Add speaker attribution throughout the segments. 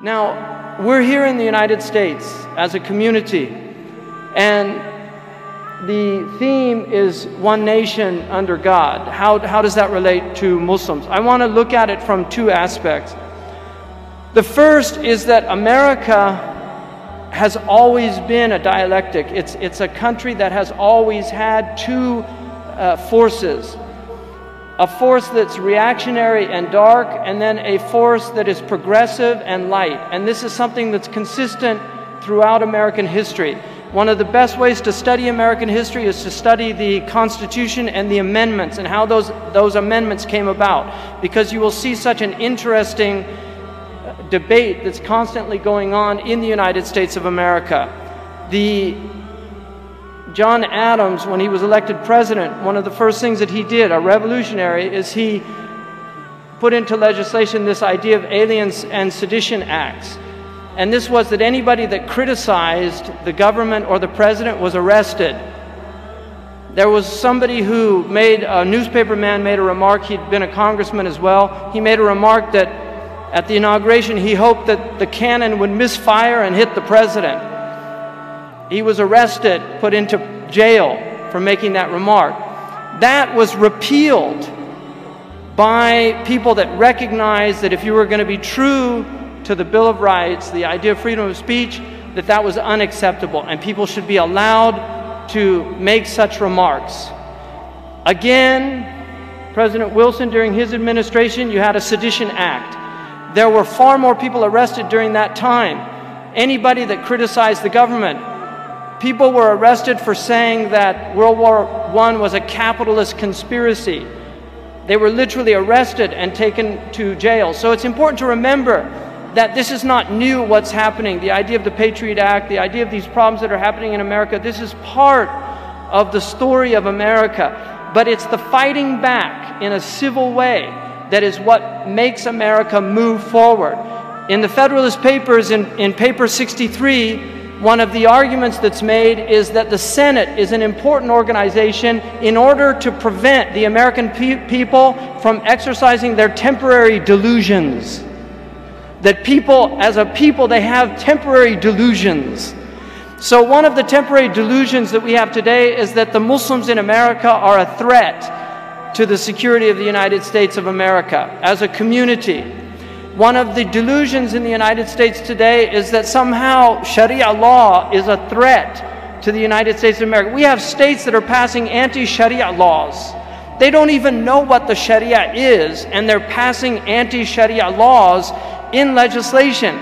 Speaker 1: Now, we're here in the United States as a community, and the theme is one nation under God. How does that relate to Muslims? I want to look at it from two aspects. The first is that America has always been a dialectic. It's a country that has always had two forces. A force that's reactionary and dark, and then a force that is progressive and light. And this is something that's consistent throughout American history. One of the best ways to study American history is to study the Constitution and the amendments and how those amendments came about, because you will see such an interesting debate that's constantly going on in the United States of America. John Adams, when he was elected president, one of the first things that he did, a revolutionary, is he put into legislation this idea of aliens and sedition acts. And this was that anybody that criticized the government or the president was arrested. There was somebody who a newspaper man made a remark, he'd been a congressman as well. He made a remark that at the inauguration he hoped that the cannon would misfire and hit the president. He was arrested, put into jail for making that remark. That was repealed by people that recognized that if you were going to be true to the Bill of Rights, the idea of freedom of speech, that was unacceptable, and people should be allowed to make such remarks. Again, President Wilson, during his administration, you had a Sedition Act. There were far more people arrested during that time. Anybody that criticized the government, people were arrested for saying that World War I was a capitalist conspiracy. They were literally arrested and taken to jail. So it's important to remember that this is not new, what's happening. The idea of the Patriot Act, the idea of these problems that are happening in America, this is part of the story of America. But it's the fighting back in a civil way that is what makes America move forward. In the Federalist Papers, in paper 63, one of the arguments that's made is that the Senate is an important organization in order to prevent the American people from exercising their temporary delusions. That people, as a people, they have temporary delusions. So one of the temporary delusions that we have today is that the Muslims in America are a threat to the security of the United States of America as a community. One of the delusions in the United States today is that somehow Sharia law is a threat to the United States of America. We have states that are passing anti-Sharia laws. They don't even know what the Sharia is, and they're passing anti-Sharia laws in legislation.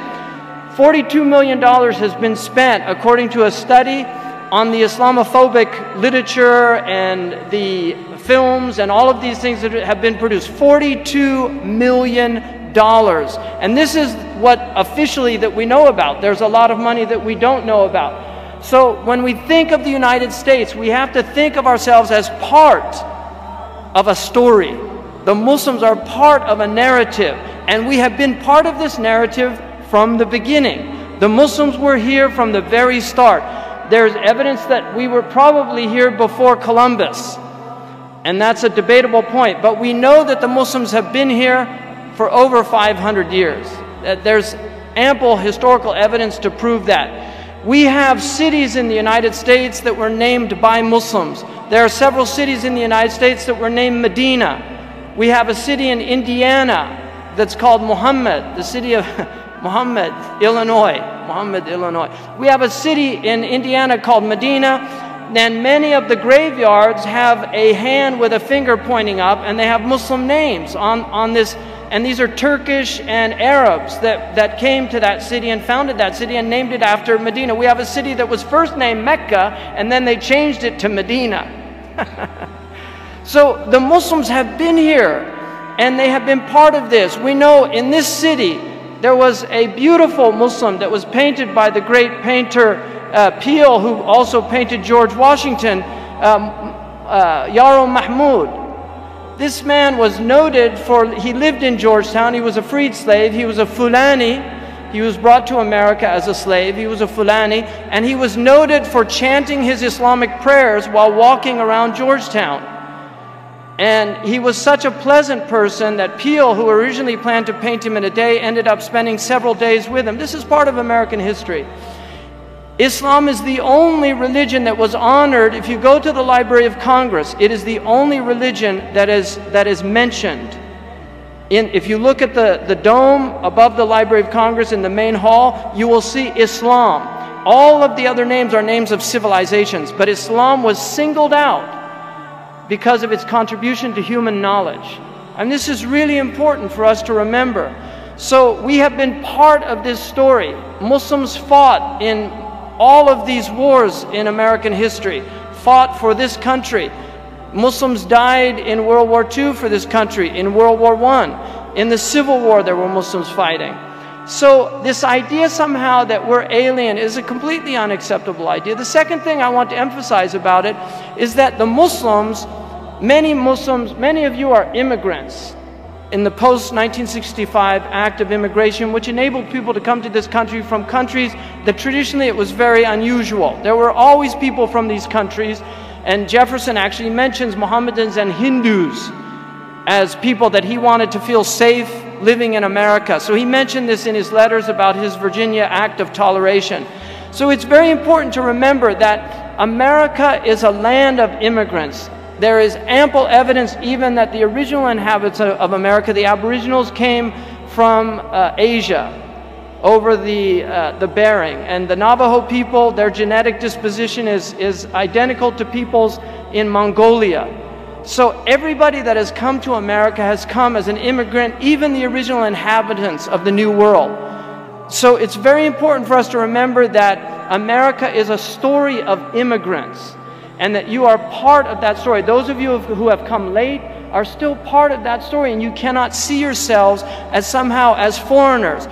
Speaker 1: $42 million has been spent, according to a study, on the Islamophobic literature and the films and all of these things that have been produced. $42 million. And this is what officially that we know about. There's a lot of money that we don't know about. So when we think of the United States, we have to think of ourselves as part of a story. The Muslims are part of a narrative, and we have been part of this narrative from the beginning. The Muslims were here from the very start. There's evidence that we were probably here before Columbus, and that's a debatable point. But we know that the Muslims have been here for over 500 years. There's ample historical evidence to prove that. We have cities in the United States that were named by Muslims. There are several cities in the United States that were named Medina. We have a city in Indiana that's called Muhammad, the city of Muhammad, Illinois. Muhammad, Illinois. We have a city in Indiana called Medina, and many of the graveyards have a hand with a finger pointing up, and they have Muslim names on this. And these are Turkish and Arabs that came to that city and founded that city and named it after Medina. We have a city that was first named Mecca, and then they changed it to Medina. So the Muslims have been here, and they have been part of this. We know in this city there was a beautiful Muslim that was painted by the great painter Peale, who also painted George Washington, Yaro Mahmoud. This man was noted for, he lived in Georgetown, he was a freed slave, he was a Fulani, he was brought to America as a slave, he was a Fulani, and he was noted for chanting his Islamic prayers while walking around Georgetown. And he was such a pleasant person that Peale, who originally planned to paint him in a day, ended up spending several days with him. This is part of American history. Islam is the only religion that was honored. If you go to the Library of Congress, it is the only religion that is mentioned. If you look at the dome above the Library of Congress in the main hall, you will see Islam. All of the other names are names of civilizations, but Islam was singled out because of its contribution to human knowledge. And this is really important for us to remember. So we have been part of this story. Muslims fought in all of these wars in American history, fought for this country. Muslims died in World War II for this country, in World War I. In the Civil War, there were Muslims fighting. So this idea somehow that we're alien is a completely unacceptable idea. The second thing I want to emphasize about it is that the Muslims, many of you are immigrants in the post-1965 Act of Immigration, which enabled people to come to this country from countries that traditionally it was very unusual. There were always people from these countries, and Jefferson actually mentions Mohammedans and Hindus as people that he wanted to feel safe living in America. So he mentioned this in his letters about his Virginia Act of Toleration. So it's very important to remember that America is a land of immigrants. There is ample evidence even that the original inhabitants of America, the Aboriginals, came from Asia over the Bering. And the Navajo people, their genetic disposition is identical to peoples in Mongolia. So everybody that has come to America has come as an immigrant, even the original inhabitants of the New World. So it's very important for us to remember that America is a story of immigrants, and that you are part of that story. Those of you who have come late are still part of that story, and you cannot see yourselves as somehow as foreigners.